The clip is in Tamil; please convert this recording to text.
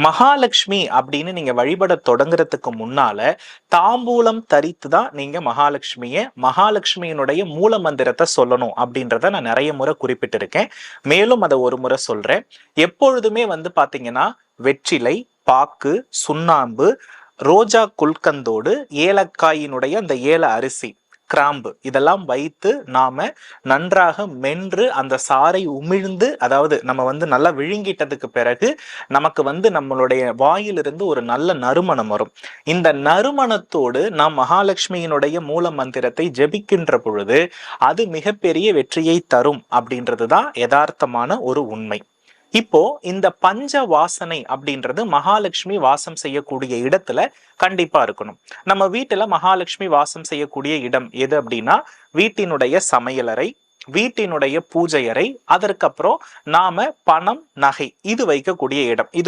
மகாலட்சுமி அப்படின்னு நீங்க வழிபட தொடங்குறதுக்கு முன்னால தாம்பூலம் தரித்து தான் நீங்க மகாலட்சுமியினுடைய மூல மந்திரத்தை சொல்லணும் அப்படின்றத நான் நிறைய முறை குறிப்பிட்டிருக்கேன். மேலும் அதை ஒரு முறை சொல்றேன். எப்பொழுதுமே பாத்தீங்கன்னா வெற்றிலை, பாக்கு, சுண்ணாம்பு, ரோஜா குல்கந்தோடு, ஏலக்காயினுடைய அந்த ஏல அரிசி, கிராம்பு இதெல்லாம் வைத்து நாம நன்றாக மென்று அந்த சாறை உமிழ்ந்து, அதாவது நம்ம நல்லா விழுங்கிட்டதுக்கு பிறகு நமக்கு நம்மளுடைய வாயிலிருந்து ஒரு நல்ல நறுமணம் வரும். இந்த நறுமணத்தோடு நாம் மகாலட்சுமியினுடைய மூல மந்திரத்தை ஜெபிக்கின்ற பொழுது அது மிகப்பெரிய வெற்றியை தரும் அப்படின்றதுதான் யதார்த்தமான ஒரு உண்மை. இப்போ இந்த பஞ்ச வாசனை அப்படின்றது மகாலட்சுமி வாசம் செய்யக்கூடிய இடத்துல கண்டிப்பா இருக்கணும். நம்ம வீட்டுல மகாலட்சுமி வாசம் செய்யக்கூடிய இடம் எது அப்படின்னா வீட்டினுடைய சமையலறை, வீட்டினுடைய பூஜை அறை, அதற்கப்புறம் நாம பணம், நகை இது வைக்கக்கூடிய இடம். இது